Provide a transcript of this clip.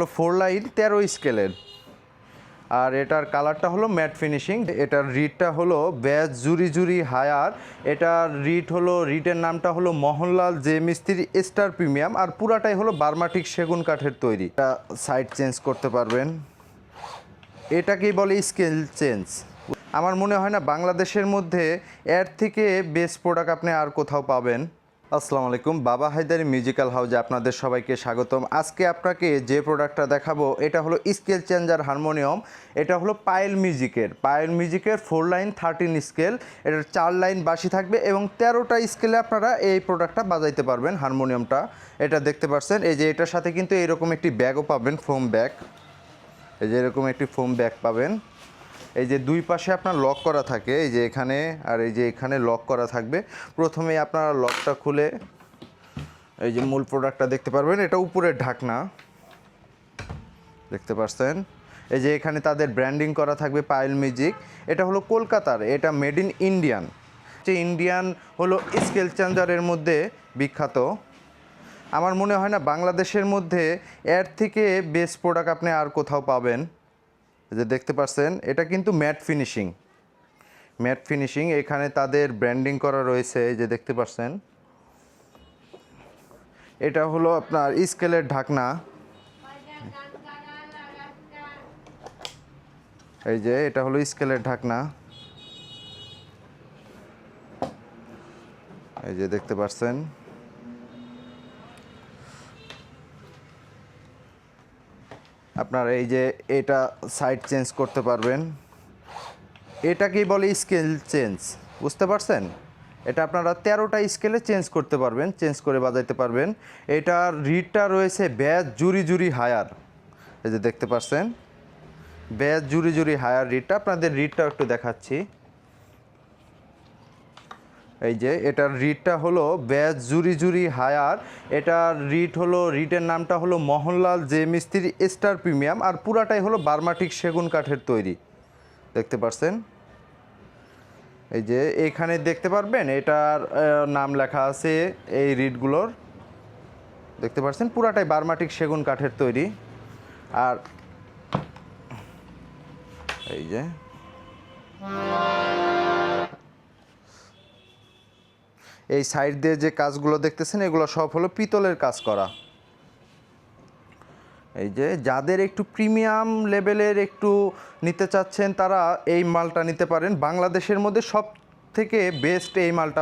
হলো 4 লাইন 13 স্কেলের। আর এটার কালারটা হলো ম্যাট ফিনিশিং। এটার রিডটা হলো ব্যাজ জুরি জুরি হায়ার। এটার রিডের নামটা হলো মোহনলাল জে মিস্ত্রি স্টার প্রিমিয়াম। আর পুরাটাই হলো বার্মাটিক সেগুন কাঠের তৈরি। এটা সাইড চেঞ্জ করতে পারবেন, এটাকেই বলে স্কেল চেঞ্জ। আমার মনে হয় না বাংলাদেশের মধ্যে এর থেকে বেস্ট প্রোডাক্ট আপনি আর কোথাও পাবেন। আসসালামু আলাইকুম, বাবা হায়দারি মিউজিক্যাল হাউজে আপনাদের সবাইকে স্বাগতম। আজকে আপনাকে যে প্রোডাক্টটা দেখাবো এটা হলো স্কেল চেঞ্জার হারমোনিয়াম। এটা হলো পায়েল মিউজিকের 4 লাইন 13 স্কেল। এটার 4 লাইন বাঁশি থাকবে এবং 13টা স্কেলে আপনারা এই প্রোডাক্টটা বাজাইতে পারবেন হারমোনিয়ামটা। এটা দেখতে পাচ্ছেন, এই যে এটার সাথে কিন্তু এরকম একটি ব্যাগও পাবেন, ফোম ব্যাগ। এই যে এরকম একটি ফোম ব্যাগ পাবেন। এই যে দুই পাশে আপনার লক করা থাকে, এই যে এখানে আর এই যে এখানে লক করা থাকবে। প্রথমেই আপনারা লকটা খুলে এই যে মূল প্রোডাক্টটা দেখতে পারবেন। এটা উপরের ঢাকনা দেখতে পাচ্ছেন। এই যে এখানে তাদের ব্র্যান্ডিং করা থাকবে পায়েল মিউজিক। এটা হলো কলকাতার, এটা মেড ইন ইন্ডিয়ান। যে ইন্ডিয়ান হলো স্কেল চেঞ্জারের মধ্যে বিখ্যাত। আমার মনে হয় না বাংলাদেশের মধ্যে এর থেকে বেস্ট প্রোডাক্ট আপনি আর কোথাও পাবেন। যে দেখতে পাচ্ছেন এটা কিন্তু ম্যাট ফিনিশিং। এখানে তাদের ব্র্যান্ডিং করা রয়েছে, এই যে দেখতে পাচ্ছেন। এটা হলো আপনার স্কেলের ঢাকনা। এই যে এটা হলো স্কেলের ঢাকনা, এই যে দেখতে পাচ্ছেন। আপনার এই যে এটা সাইড চেঞ্জ করতে পারবেন, এটাকেই বলে স্কেল চেঞ্জ, বুঝতে পারছেন। এটা আপনারা 13টা স্কেলে চেঞ্জ করতে পারবেন, চেঞ্জ করে বাজাইতে পারবেন। এটার রিডটা রয়েছে ব্যাজ জুরি জুরি হায়ার। এই যে দেখতে পাচ্ছেন ব্যাজ জুরি জুরি হায়ার রিডটা। আপনাদের রিডটা একটু দেখাচ্ছি। এই যে এটার রিডটা হলো ব্যাজ জুরি জুরি হায়ার। এটার রিডের নামটা হলো মোহনলাল জে মিস্ত্রি স্টার প্রিমিয়াম। আর পুরাটাই হলো বার্মাটিক সেগুন কাঠের তৈরি, দেখতে পাচ্ছেন। এই যে এখানে দেখতে পারবেন এটার নাম লেখা আছে এই রিডগুলোর, দেখতে পাচ্ছেন। পুরাটাই বার্মাটিক সেগুন কাঠের তৈরি। আর এই যে এই সাইড দিয়ে যে কাজগুলো দেখতেছেন এগুলো সব হলো পিতলের কাজ করা। এই যে যাদের একটু প্রিমিয়াম লেভেলের একটু নিতে চাচ্ছেন তারা এই মালটা নিতে পারেন। বাংলাদেশের মধ্যে সব থেকে বেস্ট এই মালটা